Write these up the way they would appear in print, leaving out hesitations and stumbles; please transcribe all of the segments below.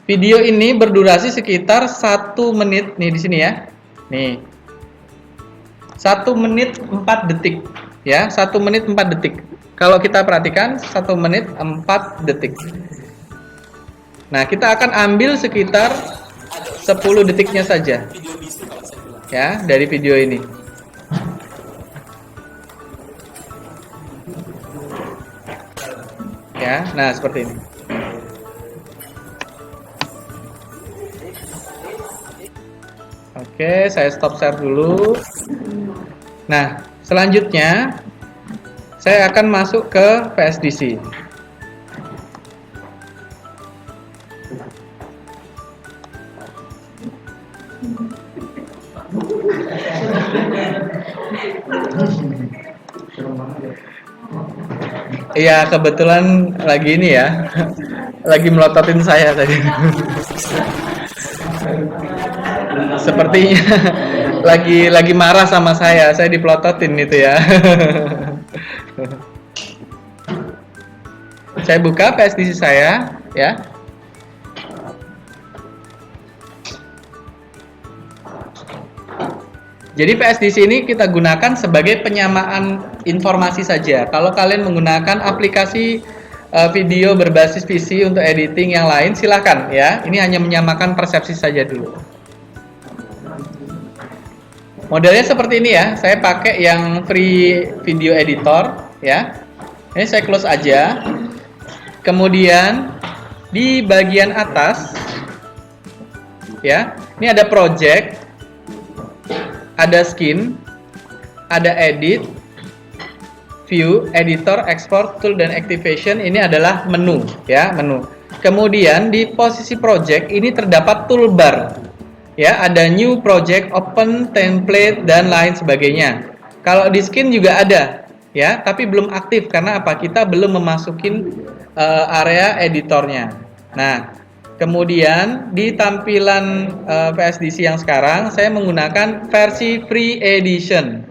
Video ini berdurasi sekitar 1 menit nih di sini ya. Nih. 1 menit 4 detik ya, 1 menit 4 detik. Kalau kita perhatikan 1 menit 4 detik. Nah, kita akan ambil sekitar 10 detiknya saja. Ya, dari video ini. Ya, nah seperti ini. Oke, saya stop share dulu. Nah, selanjutnya saya akan masuk ke PSDC. Iya, kebetulan lagi ini ya. Lagi melototin saya tadi. Sepertinya lagi marah sama saya dipelototin itu ya. Saya buka PSDC saya ya. Jadi PSDC ini kita gunakan sebagai penyamaan informasi saja. Kalau kalian menggunakan aplikasi video berbasis PC untuk editing yang lain, silahkan ya. Ini hanya menyamakan persepsi saja dulu. Modelnya seperti ini ya. Saya pakai yang free video editor ya. Ini saya close aja. Kemudian di bagian atas ya, ini ada project, ada skin, ada edit, view, editor, export, tool, dan activation. Ini adalah menu ya, menu. Kemudian di posisi project ini terdapat toolbar ya, ada new project, open, template, dan lain sebagainya. Kalau di skin juga ada ya, tapi belum aktif karena apa? Kita belum memasukin area editornya. Nah, kemudian di tampilan PSDC yang sekarang saya menggunakan versi free edition.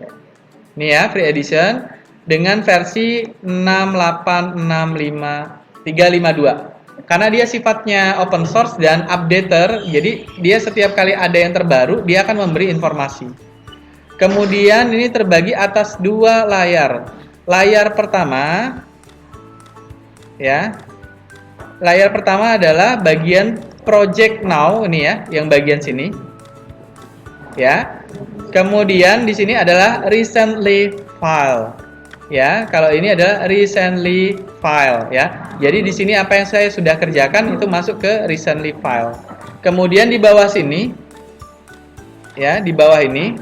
Ini ya, free edition dengan versi 6865352. Karena dia sifatnya open source dan updater, jadi dia setiap kali ada yang terbaru dia akan memberi informasi. Kemudian ini terbagi atas 2 layar. Layar pertama ya. Layar pertama adalah bagian project now ini ya, yang bagian sini. Ya. Kemudian di sini adalah recently file. Ya, kalau ini adalah recently file ya. Jadi di sini apa yang saya sudah kerjakan itu masuk ke recently file. Kemudian di bawah sini ya, di bawah ini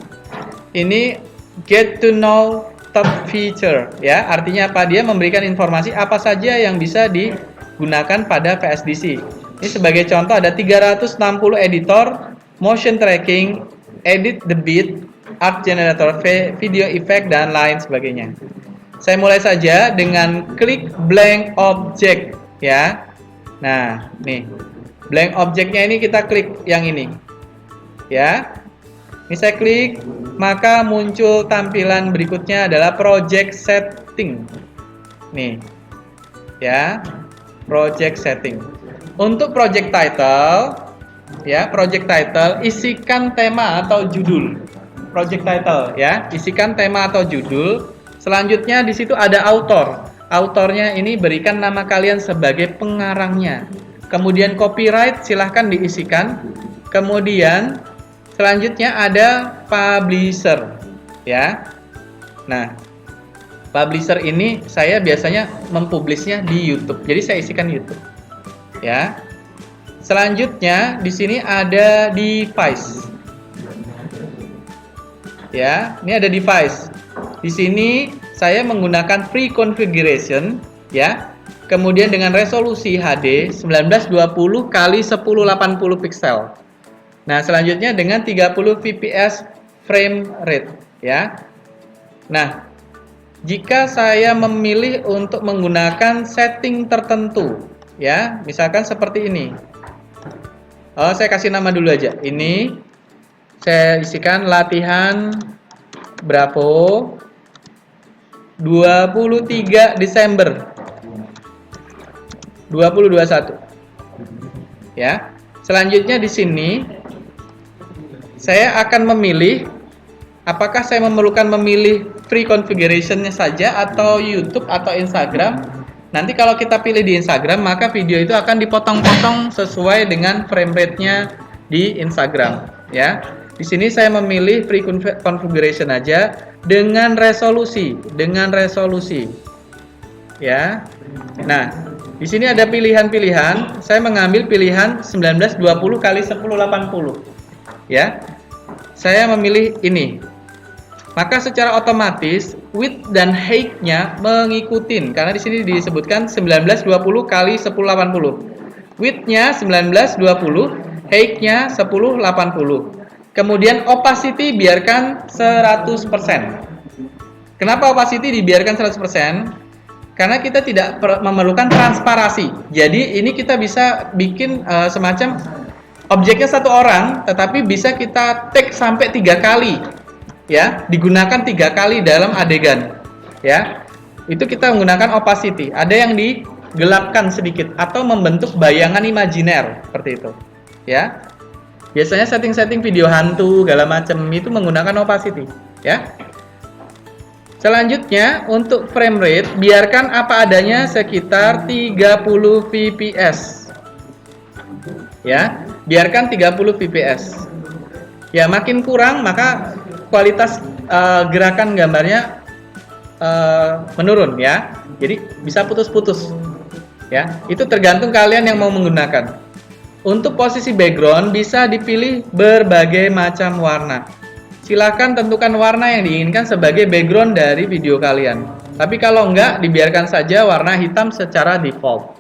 get to know top feature ya. Artinya apa? Dia memberikan informasi apa saja yang bisa digunakan pada PSDC. Ini sebagai contoh ada 360 editor, motion tracking, edit the beat, art generator, video effect, dan lain sebagainya. Saya mulai saja dengan klik blank object ya. Nah, nih. Blank objectnya ini kita klik yang ini. Ya. Ini saya klik, maka muncul tampilan berikutnya adalah project setting. Nih. Ya. Project setting. Untuk project title ya, project title isikan tema atau judul. Project title ya, isikan tema atau judul. Selanjutnya di situ ada author. Autornya ini berikan nama kalian sebagai pengarangnya. Kemudian copyright silahkan diisikan. Kemudian selanjutnya ada publisher ya. Nah, publisher ini saya biasanya mempublishnya di YouTube. Jadi saya isikan YouTube. Ya. Selanjutnya di sini ada device. Ya, ini ada device. Di sini saya menggunakan free configuration ya. Kemudian dengan resolusi HD 1920 x 1080 pixel. Nah, selanjutnya dengan 30 fps frame rate ya. Nah, jika saya memilih untuk menggunakan setting tertentu ya, misalkan seperti ini. Oh, saya kasih nama dulu aja. Ini saya isikan latihan Bravo 23 Desember 2021. Ya. Selanjutnya di sini saya akan memilih apakah saya memerlukan memilih free configuration-nya saja atau YouTube atau Instagram. Nanti kalau kita pilih di Instagram, maka video itu akan dipotong-potong sesuai dengan frame rate-nya di Instagram, ya. Di sini saya memilih free configuration aja dengan resolusi, ya. Nah, di sini ada pilihan-pilihan. Saya mengambil pilihan 1920 kali 1080, ya. Saya memilih ini. Maka secara otomatis width dan height-nya mengikuti, karena di sini disebutkan 1920 kali 1080. Width-nya 1920, height-nya 1080. Kemudian opacity biarkan 100%. Kenapa opacity dibiarkan 100%? Karena kita tidak memerlukan transparasi. Jadi ini kita bisa bikin semacam objeknya satu orang, tetapi bisa kita take sampai 3 kali, ya, digunakan 3 kali dalam adegan, ya. Itu kita menggunakan opacity. Ada yang digelapkan sedikit atau membentuk bayangan imajiner seperti itu, ya. Biasanya setting-setting video hantu segala macam itu menggunakan opacity, ya. Selanjutnya untuk frame rate biarkan apa adanya sekitar 30 fps. Ya, biarkan 30 fps. Ya, makin kurang maka kualitas gerakan gambarnya menurun, ya. Jadi bisa putus-putus. Ya, itu tergantung kalian yang mau menggunakan. Untuk posisi background bisa dipilih berbagai macam warna. Silakan tentukan warna yang diinginkan sebagai background dari video kalian. Tapi kalau enggak, dibiarkan saja warna hitam secara default.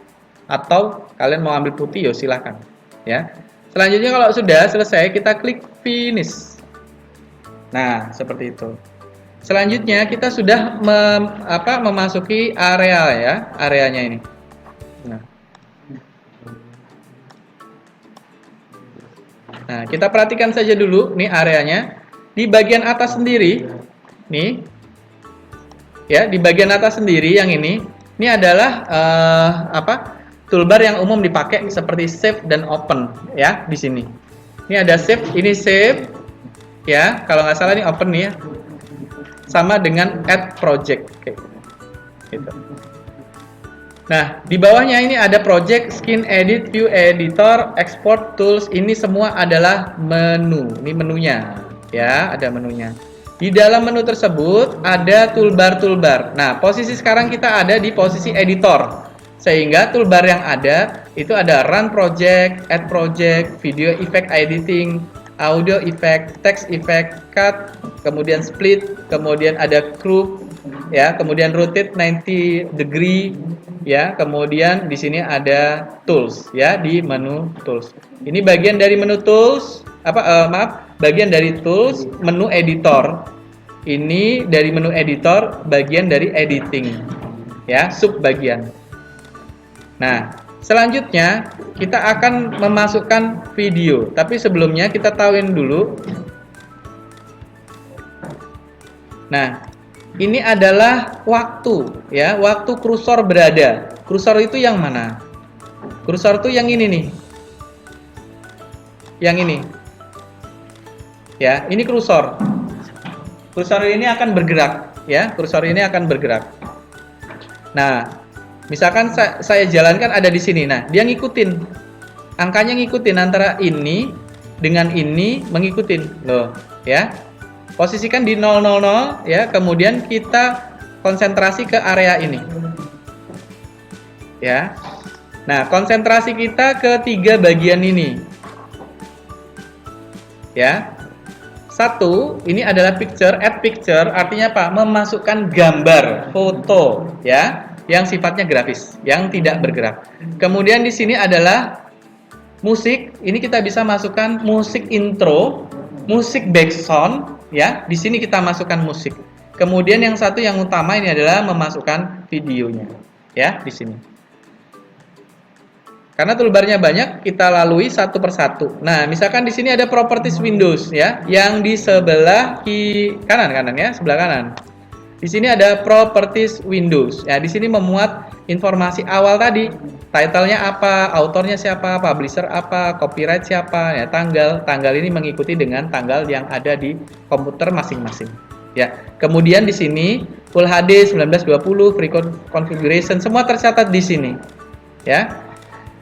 Atau kalian mau ambil putih, ya silakan. Ya. Selanjutnya kalau sudah selesai, kita klik finish. Nah, seperti itu. Selanjutnya kita sudah memasuki area, ya, areanya ini. Nah, kita perhatikan saja dulu nih areanya. Di bagian atas sendiri, nih, ya, di bagian atas sendiri yang ini adalah toolbar yang umum dipakai seperti save dan open, ya, di sini. Ini ada save, ini save, ya, kalau nggak salah ini open nih, ya, sama dengan add project, kayak gitu. Nah, di bawahnya ini ada project, skin edit, view editor, export tools. Ini semua adalah menu. Ini menunya, ya, ada menunya. Di dalam menu tersebut ada toolbar-toolbar. Nah, posisi sekarang kita ada di posisi editor. Sehingga toolbar yang ada itu ada run project, add project, video effect editing, audio effect, text effect, cut, kemudian split, kemudian ada group, ya, kemudian rotate 90 degree, ya, kemudian di sini ada tools, ya, di menu tools. Ini bagian dari menu tools, bagian dari tools, menu editor. Ini dari menu editor, bagian dari editing, ya, sub bagian. Nah, selanjutnya kita akan memasukkan video, tapi sebelumnya kita tahuin dulu. Nah, ini adalah waktu, ya, waktu kursor berada. Kursor itu yang mana? Kursor itu yang ini nih. Yang ini. Ya, ini kursor. Kursor ini akan bergerak, ya. Kursor ini akan bergerak. Nah, misalkan saya jalankan ada di sini. Nah, dia ngikutin. Angkanya ngikutin antara ini dengan ini mengikutin. Loh, ya. Posisikan di 000, ya, kemudian kita konsentrasi ke area ini, ya. Nah, konsentrasi kita ke 3 bagian ini, ya. 1, ini adalah picture, add picture, artinya apa? Memasukkan gambar, foto, ya, yang sifatnya grafis, yang tidak bergerak. Kemudian di sini adalah musik, ini kita bisa masukkan musik intro, musik background, ya, di sini kita masukkan musik. Kemudian yang satu yang utama ini adalah memasukkan videonya, ya, di sini. Karena toolbarnya banyak, kita lalui satu persatu. Nah, misalkan di sini ada properties Windows, ya, yang di sebelah kanan, ya, sebelah kanan. Di sini ada properties Windows. Ya, di sini memuat informasi awal tadi, title-nya apa, autornya siapa, publisher apa, copyright siapa, ya tanggal ini mengikuti dengan tanggal yang ada di komputer masing-masing. Ya, kemudian di sini Full HD 1920, free configuration, semua tercatat di sini. Ya.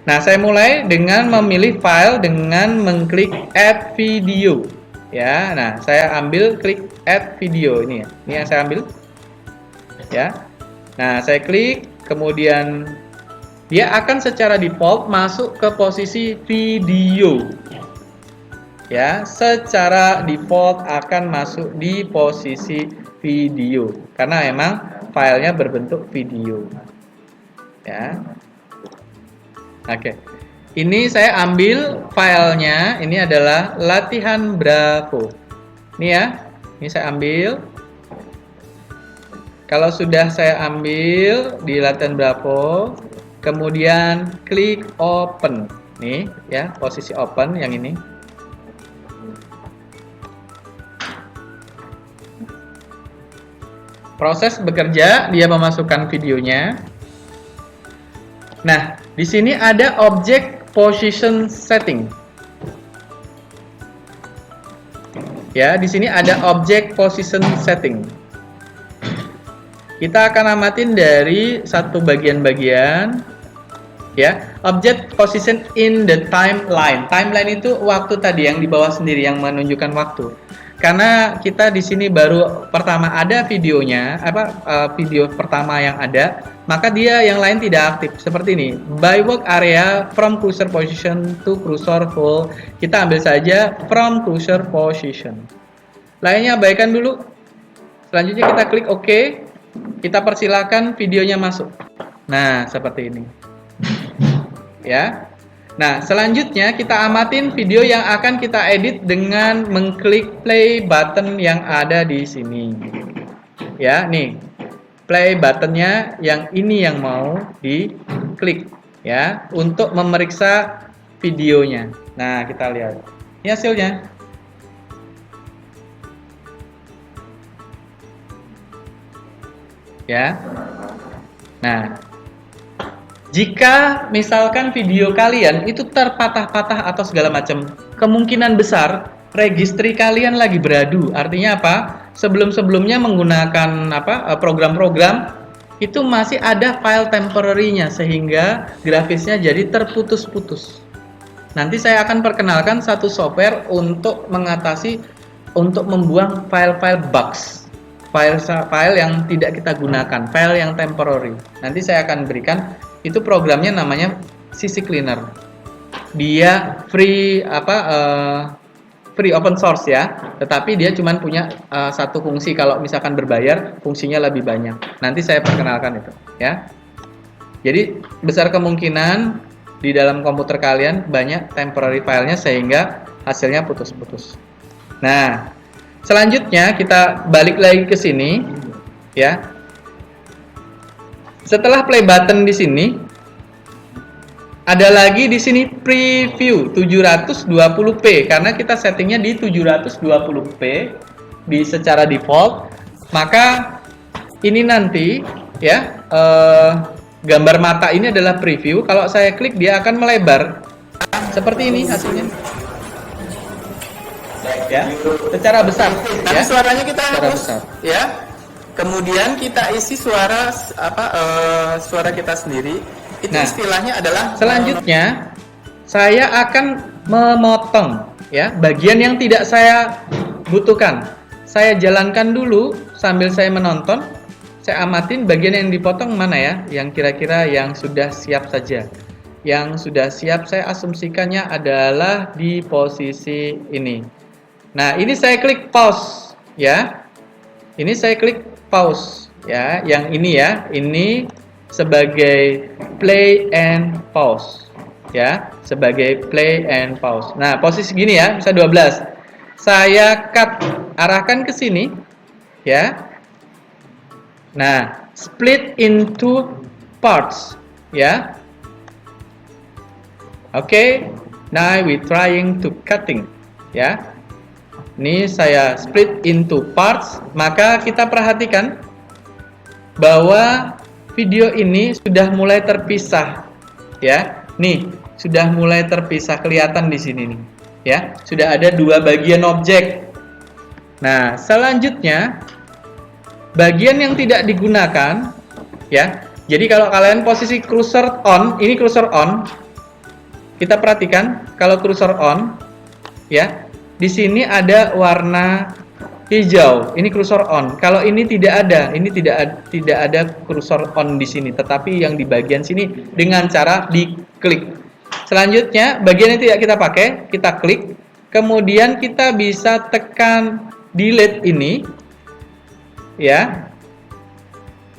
Nah, saya mulai dengan memilih file dengan mengklik add video. Ya, nah saya ambil klik add video ini ya. Ini yang saya ambil. Ya. Nah, saya klik, kemudian dia akan secara default masuk ke posisi video. Ya, secara default akan masuk di posisi video karena emang filenya berbentuk video. Ya. Oke. Ini saya ambil filenya, ini adalah latihan Bravo. Ini ya. Ini saya ambil. Kalau sudah saya ambil di latihan Bravo, kemudian klik open. Nih ya, posisi open yang ini. Proses bekerja, dia memasukkan videonya. Nah, di sini ada object position setting. Ya, di sini ada object position setting. Kita akan amatin dari satu bagian-bagian. Ya, object position in the timeline. Timeline itu waktu tadi yang di bawah sendiri yang menunjukkan waktu. Karena kita di sini baru pertama ada videonya, video pertama yang ada, maka dia yang lain tidak aktif. Seperti ini, by work area from cursor position to cursor full. Kita ambil saja from cursor position. Lainnya abaikan dulu. Selanjutnya kita klik OK. Kita persilakan videonya masuk. Nah, seperti ini. Ya. Nah, selanjutnya kita amatin video yang akan kita edit dengan mengklik play button yang ada di sini. Ya, nih. Play buttonnya yang ini yang mau diklik ya, untuk memeriksa videonya. Nah, kita lihat. Ini hasilnya. Ya. Nah, jika misalkan video kalian itu terpatah-patah atau segala macam, kemungkinan besar registry kalian lagi beradu. Artinya apa? Sebelum-sebelumnya menggunakan program-program itu masih ada file temporary-nya sehingga grafisnya jadi terputus-putus. Nanti saya akan perkenalkan satu software untuk mengatasi, untuk membuang file-file bugs. File yang tidak kita gunakan, file yang temporary. Nanti saya akan berikan, itu programnya namanya CC Cleaner. Dia free free open source ya, tetapi dia cuma punya satu fungsi. Kalau misalkan berbayar, fungsinya lebih banyak. Nanti saya perkenalkan itu ya. Jadi besar kemungkinan di dalam komputer kalian banyak temporary filenya sehingga hasilnya putus-putus. Nah, selanjutnya kita balik lagi ke sini ya. Setelah play button di sini, ada lagi di sini preview 720p karena kita settingnya di 720p di secara default. Maka ini nanti ya, gambar mata ini adalah preview. Kalau saya klik dia akan melebar seperti ini hasilnya. Ya, secara besar. Tapi ya, suaranya kita hapus ya. Kemudian kita isi suara suara kita sendiri. Itu istilahnya adalah selanjutnya saya akan memotong ya bagian yang tidak saya butuhkan. Saya jalankan dulu sambil saya menonton. Saya amatin bagian yang dipotong mana ya, yang kira-kira yang sudah siap saja. Yang sudah siap saya asumsikannya adalah di posisi ini. Nah, ini saya klik pause ya. Ini saya klik pause ya, yang ini ya. Ini sebagai play and pause ya, sebagai play and pause. Nah, posisi gini ya, bisa 12. Saya cut, arahkan ke sini ya. Nah, split into parts ya. Oke, now we trying to cutting ya. Ini saya split into parts, maka kita perhatikan bahwa video ini sudah mulai terpisah ya. Nih, sudah mulai terpisah kelihatan di sini nih, ya. Sudah ada dua bagian objek. Nah, selanjutnya bagian yang tidak digunakan, ya. Jadi kalau kalian posisi cursor on, ini cursor on. Kita perhatikan kalau cursor on, ya. Di sini ada warna hijau. Ini cursor on. Kalau ini tidak ada, ini tidak ada cursor on di sini, tetapi yang di bagian sini dengan cara diklik. Selanjutnya, bagian yang tidak kita pakai, kita klik. Kemudian kita bisa tekan delete ini, ya,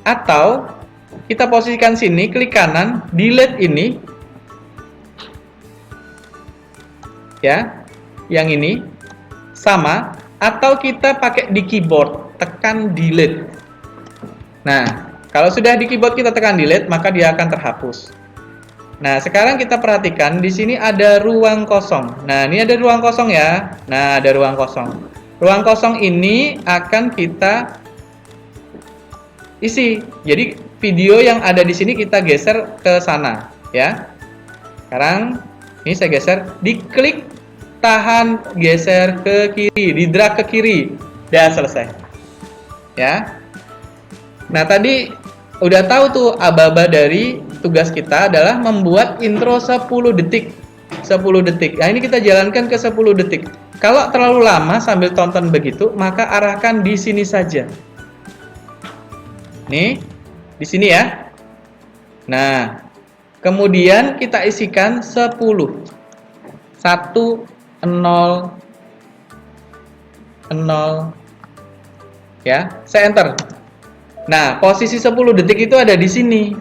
atau kita posisikan sini, klik kanan, delete ini, ya, yang ini sama, atau kita pakai di keyboard, tekan delete. Nah, kalau sudah di keyboard kita tekan delete, maka dia akan terhapus. Nah, sekarang kita perhatikan di sini ada ruang kosong. Nah, ini ada ruang kosong ya. Nah, ada ruang kosong. Ruang kosong ini akan kita isi. Jadi video yang ada di sini kita geser ke sana, ya. Sekarang ini saya geser, diklik, tahan, geser ke kiri, di drag ke kiri, dan selesai. Ya. Nah, tadi udah tahu tuh aba-aba dari tugas kita adalah membuat intro 10 detik. 10 detik. Nah, ini kita jalankan ke 10 detik. Kalau terlalu lama sambil tonton begitu, maka arahkan di sini saja. Nih, di sini ya. Nah, kemudian kita isikan 10. 1 0 0, ya. Saya enter. Nah, posisi 10 detik itu ada di sini.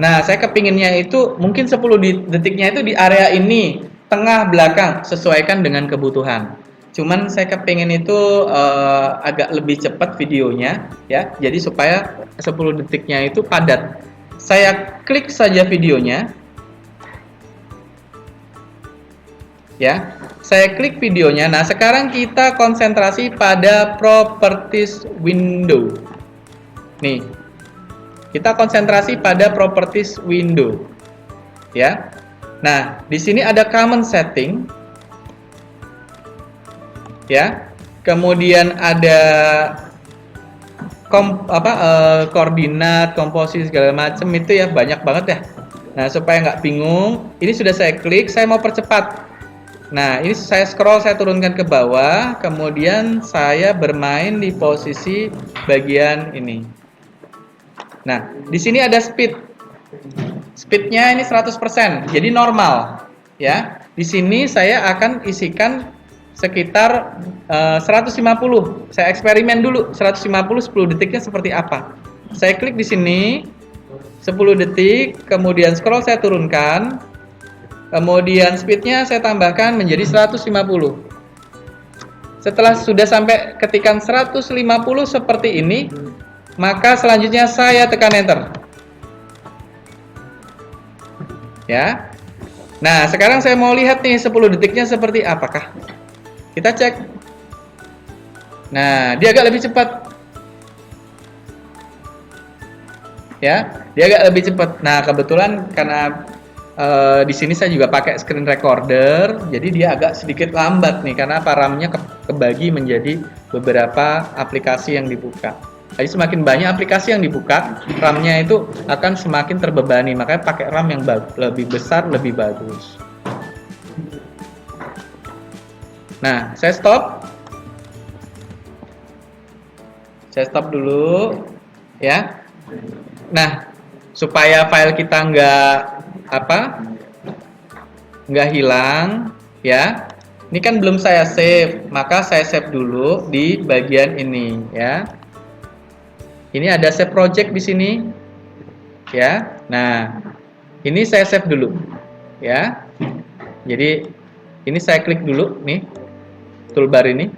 Nah, saya kepinginnya itu mungkin 10 detiknya itu di area ini, tengah, belakang, sesuaikan dengan kebutuhan. Cuman saya kepingin itu agak lebih cepat videonya, ya. Jadi supaya 10 detiknya itu padat. Saya klik saja videonya. Ya, saya klik videonya. Nah, sekarang kita konsentrasi pada properties window. Nih, kita konsentrasi pada properties window, ya. Nah, di sini ada common setting, ya. Kemudian ada koordinat, komposisi segala macam itu ya, banyak banget ya. Nah, supaya nggak bingung, ini sudah saya klik, saya mau percepat. Nah, ini saya scroll, saya turunkan ke bawah, kemudian saya bermain di posisi bagian ini. Nah, di sini ada speed. Speednya ini 100%, jadi normal, ya. Di sini saya akan isikan sekitar 150. Saya eksperimen dulu 150 10 detiknya seperti apa. Saya klik di sini 10 detik, kemudian scroll saya turunkan. Kemudian speednya saya tambahkan menjadi 150. Setelah sudah sampai ketikan 150 seperti ini, maka selanjutnya saya tekan enter. Ya. Nah, sekarang saya mau lihat nih 10 detiknya seperti apakah. Kita cek. Nah, dia agak lebih cepat. Ya, dia agak lebih cepat. Nah, kebetulan karena di sini saya juga pakai screen recorder, jadi dia agak sedikit lambat nih karena RAM-nya kebagi menjadi beberapa aplikasi yang dibuka. Jadi semakin banyak aplikasi yang dibuka, RAM-nya itu akan semakin terbebani. Makanya pakai RAM yang lebih besar, lebih bagus. Nah, saya stop. Saya stop dulu, ya. Nah, supaya file kita nggak hilang, ya. Ini kan belum saya save, maka saya save dulu di bagian ini, ya. Ini ada save project di sini, ya. Nah, ini saya save dulu, ya. Jadi ini saya klik dulu nih toolbar ini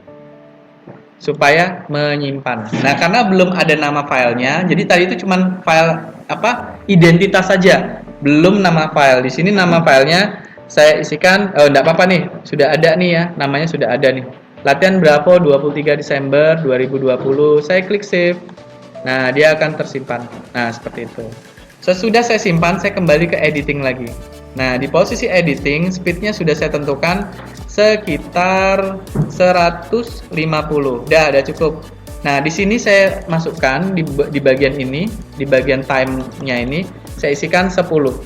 supaya menyimpan. Nah, karena belum ada nama filenya, jadi tadi itu cuman file identitas saja, belum nama file. Di sini nama filenya saya isikan, enggak apa-apa nih, sudah ada nih ya, namanya sudah ada nih. Latihan Bravo 23 Desember 2020. Saya klik save. Nah, dia akan tersimpan. Nah, seperti itu. Sesudah saya simpan, saya kembali ke editing lagi. Nah, di posisi editing, speednya sudah saya tentukan sekitar 150. Udah cukup. Nah, di sini saya masukkan di bagian ini, di bagian time-nya ini, saya isikan 10.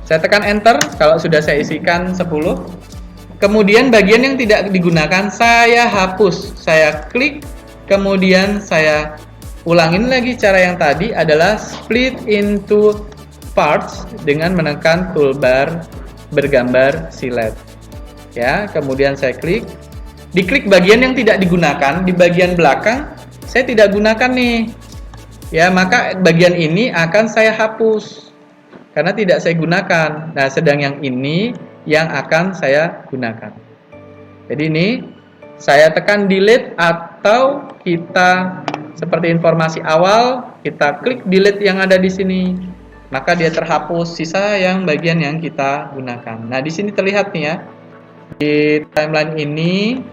Saya tekan enter kalau sudah saya isikan 10. Kemudian bagian yang tidak digunakan saya hapus. Saya klik, kemudian saya ulangin lagi cara yang tadi adalah split into parts dengan menekan toolbar bergambar silet. Ya, kemudian saya klik. Diklik bagian yang tidak digunakan, di bagian belakang saya tidak gunakan nih. Ya, maka bagian ini akan saya hapus karena tidak saya gunakan. Nah, sedang yang ini yang akan saya gunakan. Jadi ini saya tekan delete atau kita seperti informasi awal, kita klik delete yang ada di sini. Maka dia terhapus sisa yang bagian yang kita gunakan. Nah, di sini terlihat nih ya. Di timeline ini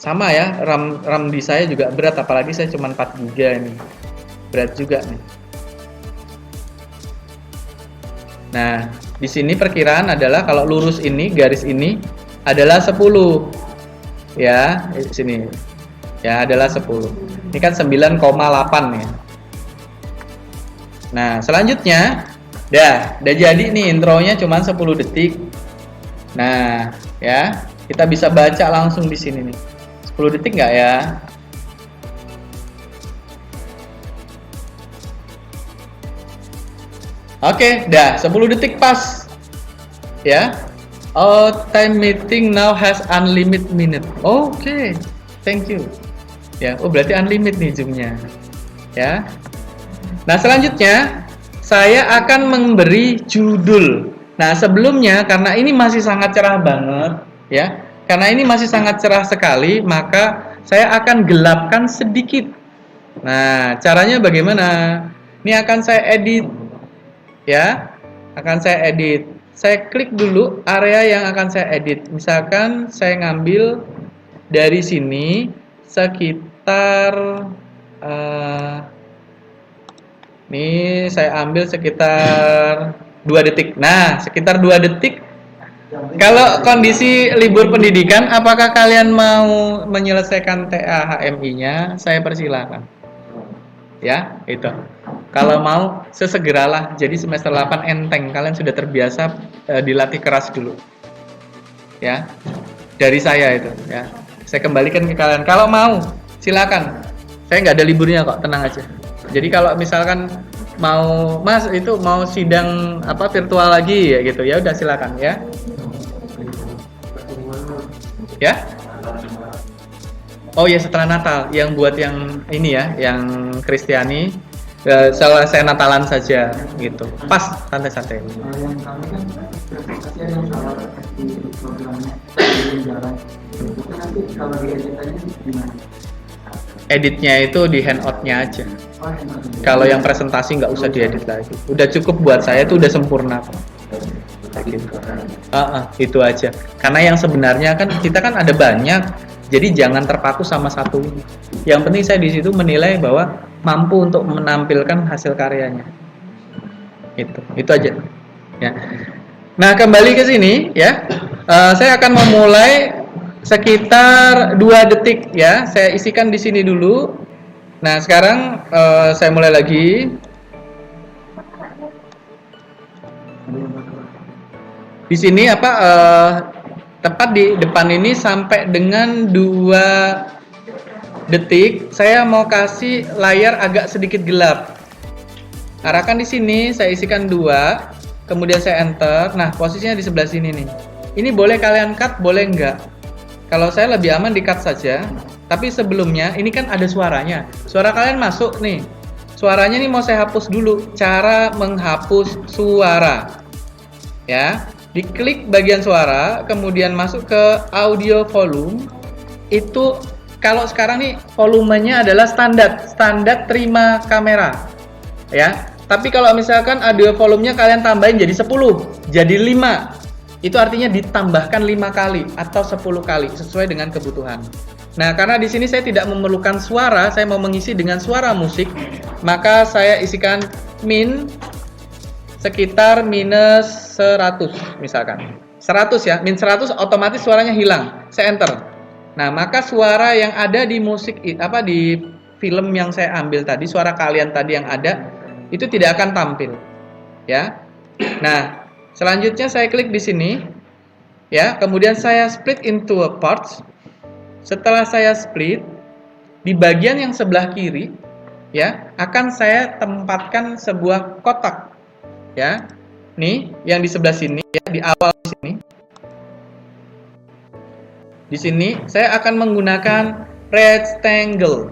sama ya, RAM di saya juga berat, apalagi saya cuma 4 GB nih. Berat juga nih. Nah, di sini perkiraan adalah kalau lurus ini, garis ini adalah 10. Ya, di sini. Ya, adalah 10. Ini kan 9,8 ya. Nah, selanjutnya udah jadi nih intronya cuma 10 detik. Nah, ya, kita bisa baca langsung di sini nih. 10 detik nggak ya? Oke, dah 10 detik pas. Ya. Oh, time meeting now has unlimited minute. Oke. Thank you. Ya, oh berarti unlimited nih zoom-nya. Ya. Nah, selanjutnya saya akan memberi judul. Nah, sebelumnya karena ini masih sangat cerah banget, ya. Karena ini masih sangat cerah sekali, maka saya akan gelapkan sedikit. Nah, caranya bagaimana? Ini akan saya edit. Ya, akan saya edit. Saya klik dulu area yang akan saya edit. Misalkan saya ngambil dari sini sekitar ini saya ambil sekitar 2 detik. Nah, sekitar 2 detik. Kalau kondisi libur pendidikan, apakah kalian mau menyelesaikan TAHMI-nya? Saya persilakan. Ya, itu. Kalau mau sesegeralah. Jadi semester 8 enteng. Kalian sudah terbiasa dilatih keras dulu. Ya. Dari saya itu, ya. Saya kembalikan ke kalian. Kalau mau, silakan. Saya nggak ada liburnya kok, tenang aja. Jadi kalau misalkan mau Mas itu mau sidang virtual lagi ya gitu, ya udah silakan ya. Ya. Oh ya, setelah Natal, yang buat yang ini ya, yang Kristiani, selesai Natalan saja gitu. Pas, santai-santai. Editnya itu di handout-nya aja. Kalau yang presentasi nggak usah diedit lagi. Udah cukup buat saya, itu udah sempurna. Gitu. Itu aja. Karena yang sebenarnya kan kita kan ada banyak. Jadi jangan terpaku sama satu. Yang penting saya di situ menilai bahwa mampu untuk menampilkan hasil karyanya. Itu aja. Ya. Nah, kembali ke sini ya. Saya akan memulai sekitar 2 detik ya. Saya isikan di sini dulu. Nah, sekarang saya mulai lagi. Di sini tepat di depan ini sampai dengan 2 detik saya mau kasih layar agak sedikit gelap. Arahkan di sini, saya isikan 2, kemudian saya enter. Nah, posisinya di sebelah sini nih. Ini boleh kalian cut, boleh enggak? Kalau saya lebih aman di cut saja. Tapi sebelumnya ini kan ada suaranya. Suara kalian masuk nih. Suaranya nih mau saya hapus dulu. Cara menghapus suara. Ya. Diklik bagian suara, kemudian masuk ke audio volume. Itu kalau sekarang nih volumenya adalah standar terima kamera. Ya. Tapi kalau misalkan audio volumenya kalian tambahin jadi 10, jadi 5. Itu artinya ditambahkan 5 kali atau 10 kali sesuai dengan kebutuhan. Nah, karena di sini saya tidak memerlukan suara, saya mau mengisi dengan suara musik, maka saya isikan min sekitar minus 100 misalkan. 100 ya, min 100 otomatis suaranya hilang. Saya enter. Nah, maka suara yang ada di musik di film yang saya ambil tadi, suara kalian tadi yang ada itu tidak akan tampil. Ya. Nah, selanjutnya saya klik di sini. Ya, kemudian saya split into a parts. Setelah saya split di bagian yang sebelah kiri, ya, akan saya tempatkan sebuah kotak. Ya. Nih, yang di sebelah sini ya, di awal sini. Di sini saya akan menggunakan rectangle.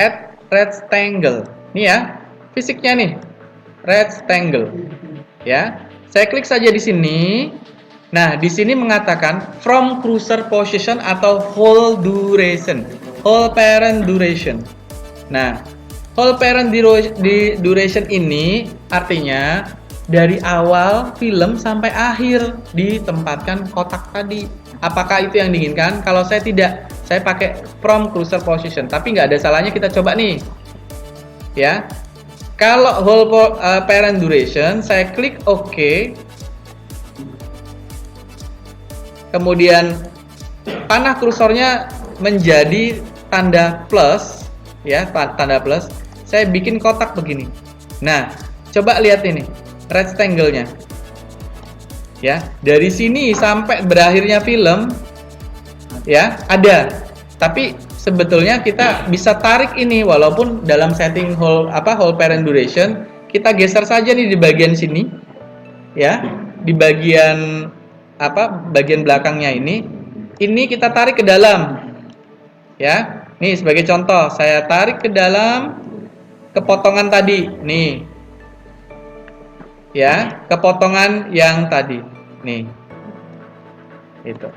Add rectangle. Nih ya, fisiknya nih. Rectangle. Ya. Saya klik saja di sini. Nah, di sini mengatakan from cursor position atau whole duration. Whole parent duration. Nah, whole parent duration ini artinya dari awal film sampai akhir ditempatkan kotak tadi. Apakah itu yang diinginkan? Kalau saya tidak, saya pakai from cursor position. Tapi nggak ada salahnya kita coba nih. Ya, kalau whole parent duration, saya klik OK. Kemudian panah kursornya menjadi tanda plus, ya, tanda plus. Saya bikin kotak begini. Nah, coba lihat ini rectangle-nya. Ya, dari sini sampai berakhirnya film ya ada. Tapi sebetulnya kita bisa tarik ini walaupun dalam setting whole parent duration kita geser saja nih di bagian sini. Ya, di bagian bagian belakangnya ini kita tarik ke dalam. Ya. Nih sebagai contoh, saya tarik ke dalam kepotongan tadi. Nih. Ya, kepotongan yang tadi. Nih. Itu.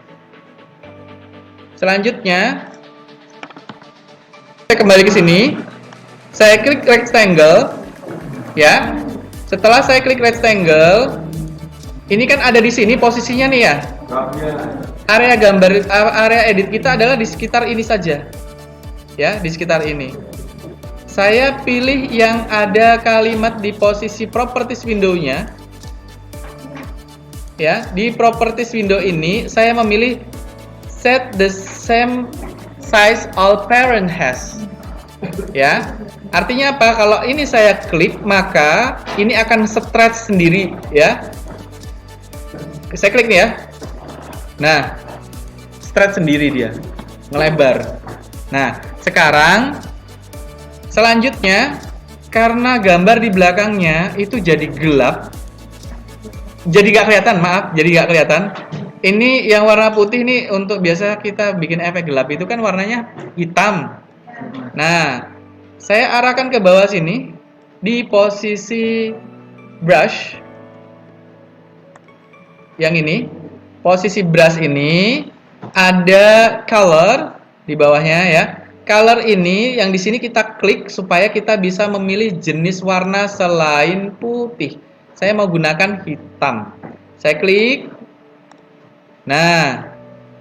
Selanjutnya saya kembali ke sini. Saya klik rectangle. Ya. Setelah saya klik rectangle, ini kan ada di sini posisinya nih ya. Area gambar, area edit kita adalah di sekitar ini saja. Ya, di sekitar ini. Saya pilih yang ada kalimat di posisi properties window-nya. Ya, di properties window ini saya memilih set the same size all parent has. Ya. Artinya apa? Kalau ini saya klik, maka ini akan stretch sendiri, ya. Saya klik nih ya. Nah, stretch sendiri dia, ngelebar. Nah, sekarang selanjutnya, karena gambar di belakangnya itu jadi gelap, jadi nggak kelihatan, maaf, jadi nggak kelihatan. Ini yang warna putih nih untuk biasa kita bikin efek gelap itu kan warnanya hitam. Nah, saya arahkan ke bawah sini di posisi brush, yang ini, posisi brush ini ada color di bawahnya ya. Color ini yang di sini kita klik supaya kita bisa memilih jenis warna selain putih. Saya mau gunakan hitam. Saya klik. Nah,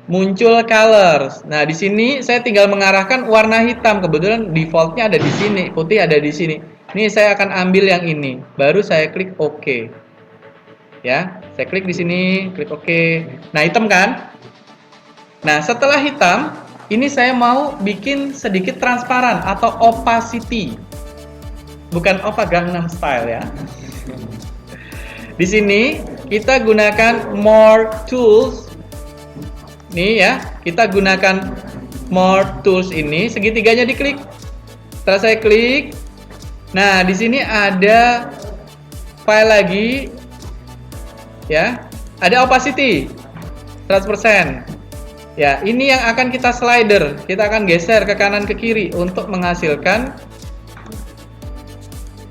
muncul colors. Nah, di sini saya tinggal mengarahkan warna hitam. Kebetulan defaultnya ada di sini, putih ada di sini. Ini saya akan ambil yang ini. Baru saya klik OK. Ya, saya klik di sini, klik OK. Nah, hitam kan? Nah, setelah hitam, ini saya mau bikin sedikit transparan atau opacity. Bukan Oppa Gangnam Style ya. Di sini kita gunakan more tools. Nih ya, kita gunakan more tools ini, segitiganya diklik. Setelah saya klik, nah di sini ada file lagi. Ya, ada opacity 100%. Ya, ini yang akan kita slider. Kita akan geser ke kanan ke kiri untuk menghasilkan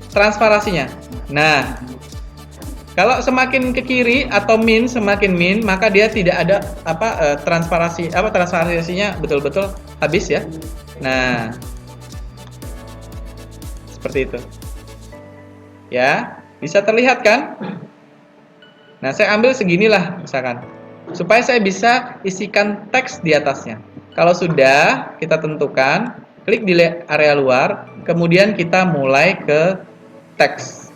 transparasinya. Nah, kalau semakin ke kiri atau semakin min, maka dia tidak ada transparasinya betul-betul habis ya. Nah, seperti itu. Ya, bisa terlihat kan? Nah, saya ambil seginilah misalkan, supaya saya bisa isikan teks di atasnya. Kalau sudah, kita tentukan, klik di area luar, kemudian kita mulai ke teks.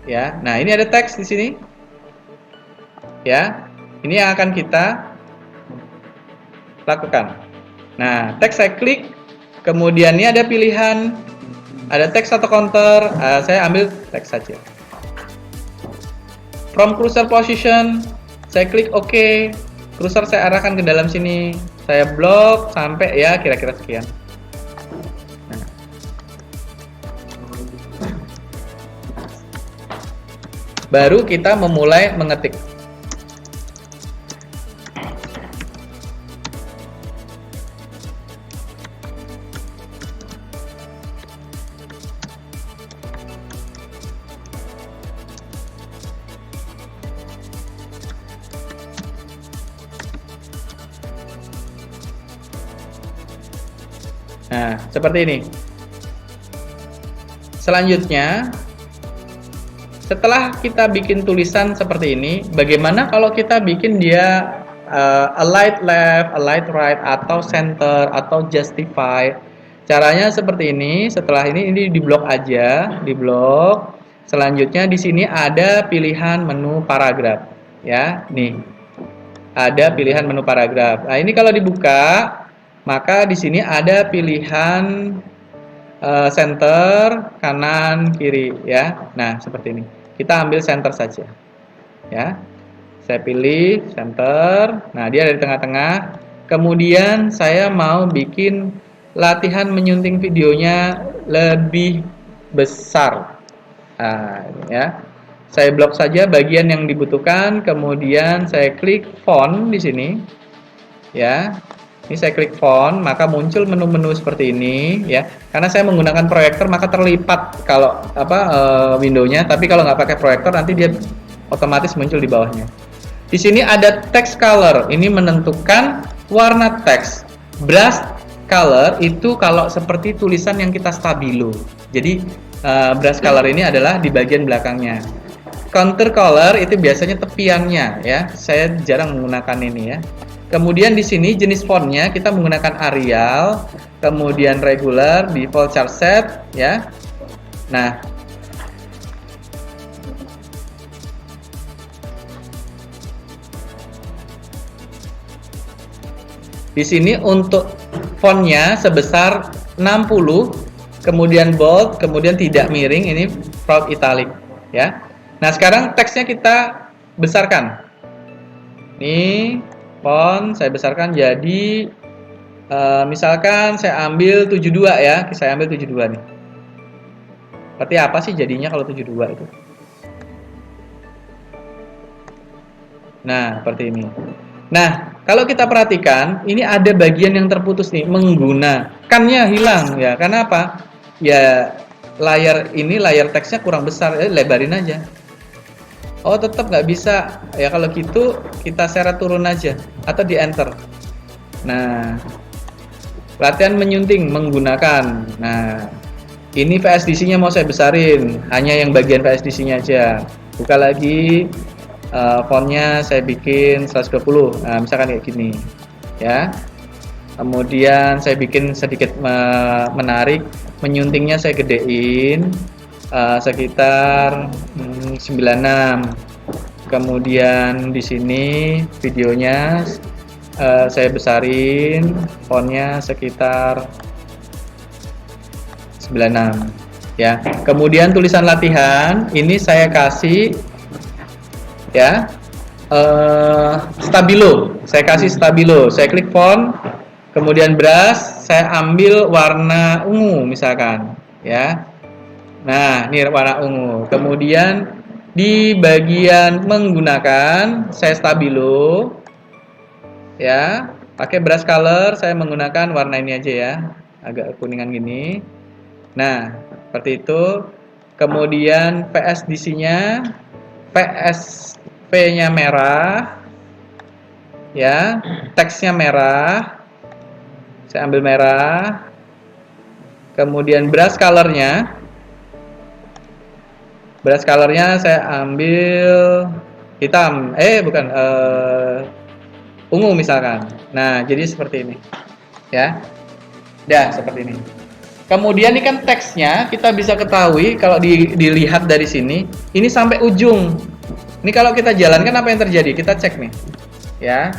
Ya, nah ini ada teks di sini. Ya, ini yang akan kita lakukan. Nah, teks saya klik, kemudian ini ada pilihan, ada teks atau counter. Saya ambil teks saja. From cursor position, saya klik OK. Cursor saya arahkan ke dalam sini. Saya blok sampai ya kira-kira sekian. Nah. Baru kita memulai mengetik. Nah, seperti ini. Selanjutnya, setelah kita bikin tulisan seperti ini, bagaimana kalau kita bikin dia a light left, a light right, atau center, atau justify? Caranya seperti ini. Setelah ini di blok aja, di blok. Selanjutnya di sini ada pilihan menu paragraf, ya. Nih, ada pilihan menu paragraf. Nah, ini kalau dibuka, maka di sini ada pilihan center, kanan, kiri, ya. Nah, seperti ini. Kita ambil center saja, ya. Saya pilih center. Nah, dia ada di tengah-tengah. Kemudian saya mau bikin latihan menyunting videonya lebih besar. Nah, ya. Saya blok saja bagian yang dibutuhkan. Kemudian saya klik font di sini, ya. Ini saya klik font, maka muncul menu-menu seperti ini, ya. Karena saya menggunakan proyektor, maka terlipat kalau windownya. Tapi kalau nggak pakai proyektor, nanti dia otomatis muncul di bawahnya. Di sini ada text color. Ini menentukan warna teks. Brush color itu kalau seperti tulisan yang kita stabilo. Jadi brush color ini adalah di bagian belakangnya. Counter color itu biasanya tepiannya, ya. Saya jarang menggunakan ini, ya. Kemudian di sini jenis fontnya kita menggunakan Arial, kemudian regular, default charset, ya. Nah, di sini untuk fontnya sebesar 60, kemudian bold, kemudian tidak miring, ini proud italic, ya. Nah, sekarang teksnya kita besarkan. Ini font saya besarkan jadi misalkan saya ambil 72, ya. Saya ambil 72 nih. Berarti apa sih jadinya kalau 72 itu? Nah, seperti ini. Nah, kalau kita perhatikan, ini ada bagian yang terputus nih, menggunakannya hilang, ya. Karena apa? Ya, layar teksnya kurang besar, lebarin aja. Oh, tetap nggak bisa. Ya, kalau gitu kita seret turun aja atau di enter. Nah, latihan menyunting menggunakan. Nah, ini VSDC-nya mau saya besarin, hanya yang bagian VSDC-nya aja. Buka lagi, fontnya saya bikin 120. Nah, misalkan kayak gini, ya. Kemudian saya bikin sedikit menarik, menyuntingnya saya gedein. Sekitar 96. Kemudian di sini videonya saya besarin, fontnya sekitar 96, ya. Kemudian tulisan latihan ini saya kasih, ya, stabilo. Saya kasih stabilo. Saya klik font, kemudian brush, saya ambil warna ungu misalkan, ya. Nah, ini warna ungu. Kemudian di bagian menggunakan saya stabilo, ya. Pakai brush color, saya menggunakan warna ini aja, ya, agak kuningan gini. Nah, seperti itu. Kemudian VSDC-nya, VSP-nya merah, ya. Teksnya merah. Saya ambil merah. Kemudian brush color-nya, saya ambil hitam, bukan, ungu misalkan. Nah, jadi seperti ini, ya. Dah seperti ini. Kemudian ini kan teksnya kita bisa ketahui kalau dilihat dari sini, ini sampai ujung. Ini kalau kita jalankan apa yang terjadi? Kita cek nih, ya.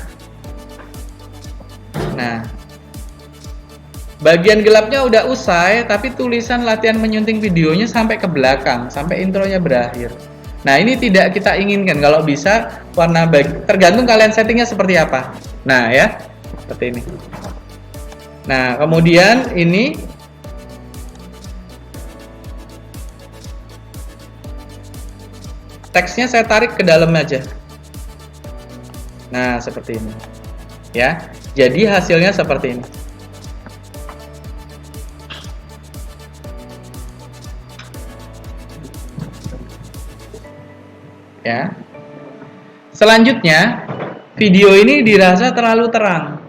Nah, bagian gelapnya udah usai, tapi tulisan latihan menyunting videonya sampai ke belakang, sampai intronya berakhir. Nah, ini tidak kita inginkan. Kalau bisa warna tergantung kalian settingnya seperti apa. Nah, ya, seperti ini. Nah, kemudian ini teksnya saya tarik ke dalam aja. Nah, seperti ini. Ya. Jadi hasilnya seperti ini. Ya. Selanjutnya, video ini dirasa terlalu terang.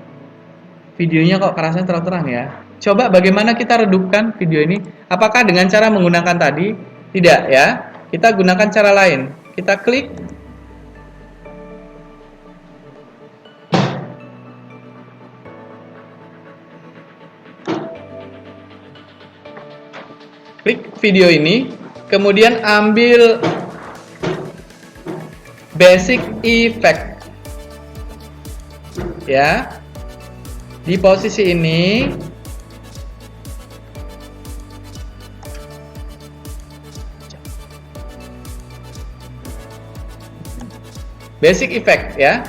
Videonya kok kerasa terlalu terang ya. Coba bagaimana kita redupkan video ini? Apakah dengan cara menggunakan tadi? Tidak ya. Kita gunakan cara lain. Kita klik. Klik video ini. Kemudian ambil basic effect. Ya. Di posisi ini. Basic effect ya.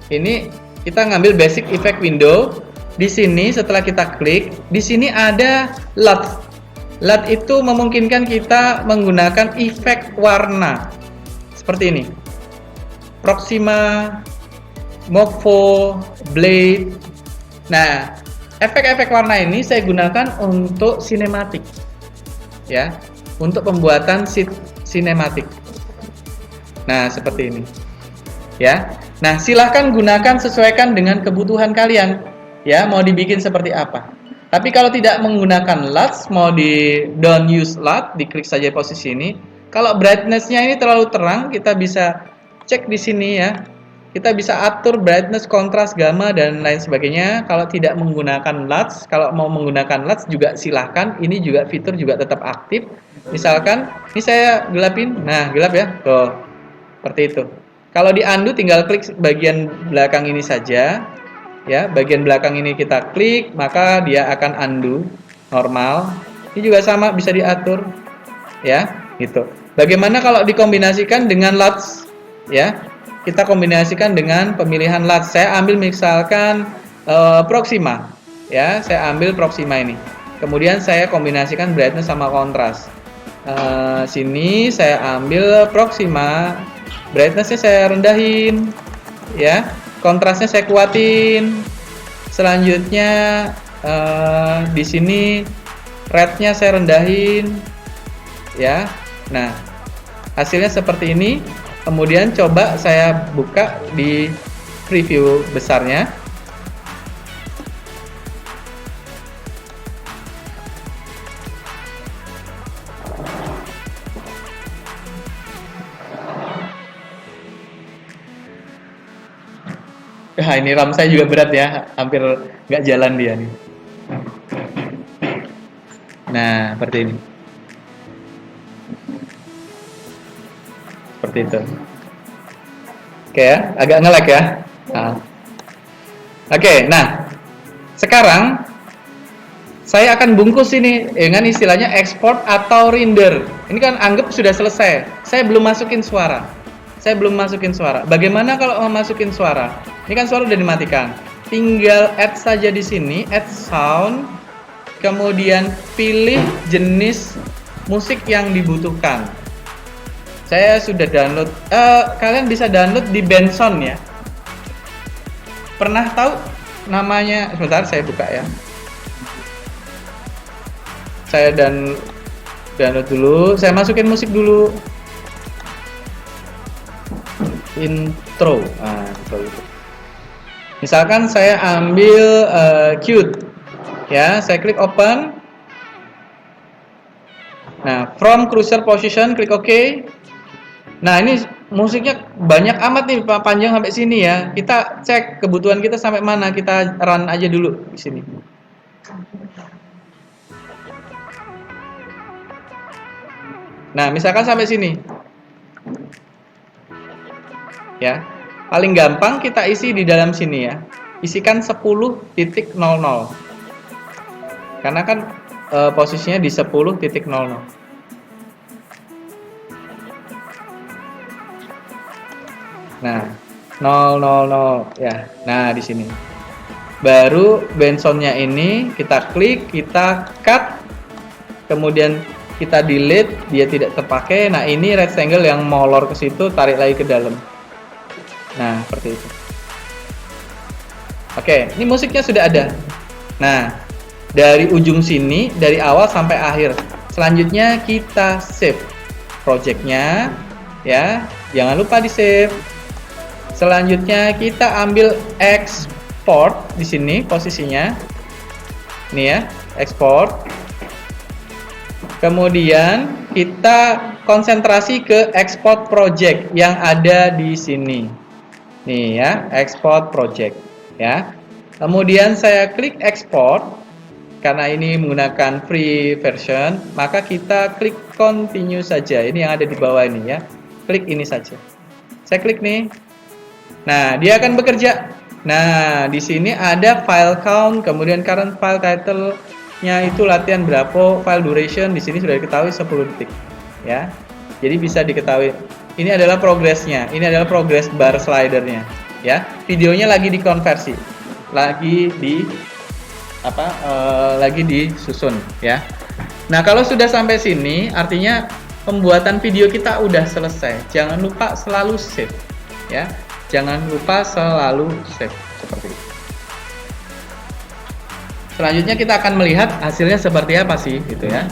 Ini kita ngambil basic effect window. Di sini setelah kita klik, di sini ada LUT. LUT itu memungkinkan kita menggunakan efek warna. Seperti ini. Proxima, Movo, Blade. Nah, efek-efek warna ini saya gunakan untuk sinematik. Ya, untuk pembuatan sinematik. Nah, seperti ini. Ya. Nah, silahkan gunakan sesuaikan dengan kebutuhan kalian. Ya, mau dibikin seperti apa. Tapi kalau tidak menggunakan LUT, mau di don't use LUT, diklik saja posisi ini. Kalau brightness-nya ini terlalu terang, kita bisa cek di sini ya. Kita bisa atur brightness, kontras, gamma dan lain sebagainya. Kalau tidak menggunakan LUT, kalau mau menggunakan LUT juga silahkan. Ini juga fitur juga tetap aktif. Misalkan, ini saya gelapin. Nah, gelap ya. Tuh. Seperti itu. Kalau di undo tinggal klik bagian belakang ini saja. Ya, bagian belakang ini kita klik, maka dia akan undo normal. Ini juga sama bisa diatur. Ya, gitu. Bagaimana kalau dikombinasikan dengan LUT? Ya. Kita kombinasikan dengan pemilihan LUT. Saya ambil misalkan Proxima. Ya, saya ambil Proxima ini. Kemudian saya kombinasikan brightness sama kontras. Sini saya ambil Proxima. Brightness-nya saya rendahin, ya. Kontrasnya saya kuatin. Selanjutnya di sini red-nya saya rendahin, ya. Nah, hasilnya seperti ini. Kemudian coba saya buka di preview besarnya. Ini RAM saya juga berat ya, hampir nggak jalan dia nih. Nah, seperti ini. Seperti itu. Oke ya, agak nge-lag ya. Nah. Oke, nah sekarang saya akan bungkus ini dengan istilahnya export atau render. Ini kan anggap sudah selesai. Saya belum masukin suara. Bagaimana kalau masukin suara? Ini kan suara udah dimatikan. Tinggal add saja di sini, add sound. Kemudian pilih jenis musik yang dibutuhkan. Saya sudah download. Kalian bisa download di Benson ya. Pernah tahu namanya? Sebentar saya buka ya. Saya download dulu. Saya masukin musik dulu. Intro. Nah, itu. Misalkan saya ambil cute. Ya, saya klik open. Nah, from cursor position, klik OK. Nah, ini musiknya banyak amat nih, panjang sampai sini ya. Kita cek kebutuhan kita sampai mana, kita run aja dulu di sini. Nah, misalkan sampai sini. Ya. Paling gampang kita isi di dalam sini ya. Isikan 10.00. Karena kan posisinya di 10.00. Nah, 000 ya. Nah, di sini. Baru Bensonnya ini kita klik, kita cut, kemudian kita delete, dia tidak terpakai. Nah, ini rectangle yang molor ke situ, tarik lagi ke dalam. Nah, seperti itu. Oke, ini musiknya sudah ada. Nah, dari ujung sini, dari awal sampai akhir. Selanjutnya kita save projectnya, ya. Jangan lupa di save. Selanjutnya kita ambil export di sini posisinya. Ini ya, export. Kemudian kita konsentrasi ke export project yang ada di sini. Nih ya, export project ya. Kemudian saya klik export. Karena ini menggunakan free version, maka kita klik continue saja. Ini yang ada di bawah ini ya. Klik ini saja. Saya klik nih. Nah, dia akan bekerja. Nah, di sini ada file count, kemudian current file title-nya itu latihan berapa, file duration di sini sudah diketahui 10 detik ya. Jadi bisa diketahui. Ini adalah progresnya. Ini adalah progress bar slidernya ya. Videonya lagi dikonversi. Lagi disusun ya. Nah, kalau sudah sampai sini artinya pembuatan video kita udah selesai. Jangan lupa selalu save ya. Jangan lupa selalu save seperti itu. Selanjutnya kita akan melihat hasilnya seperti apa sih gitu ya.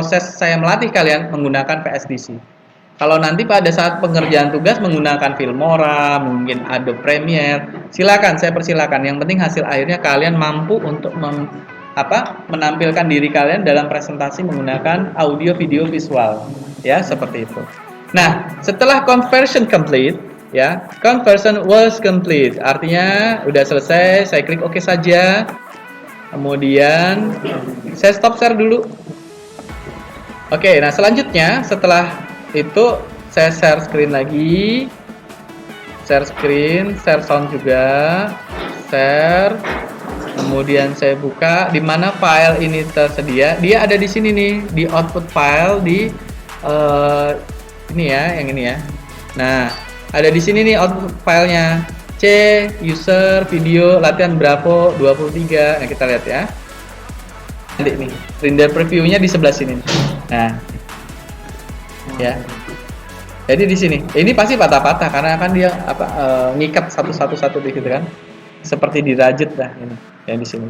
Proses saya melatih kalian menggunakan PSDC. Kalau nanti pada saat pengerjaan tugas menggunakan Filmora, mungkin Adobe Premiere, silakan, saya persilakan. Yang penting hasil akhirnya kalian mampu untuk menampilkan diri kalian dalam presentasi menggunakan audio, video, visual, ya seperti itu. Nah, setelah conversion complete, ya, conversion was complete, artinya udah selesai. Saya klik OK saja. Kemudian saya stop share dulu. Oke, nah selanjutnya setelah itu saya share screen lagi, share screen, share sound juga, share. Kemudian saya buka di mana file ini tersedia. Dia ada di sini nih, di output file di ini ya, yang ini ya. Nah, ada di sini nih output filenya. C user video latihan berapa 23. Nah, kita lihat ya. Nanti nih, render previewnya di sebelah sini. Nah, ya. Jadi di sini, ini pasti patah-patah karena kan dia ngikat satu-satu gitu kan. Seperti dirajut lah ini, yang di sini.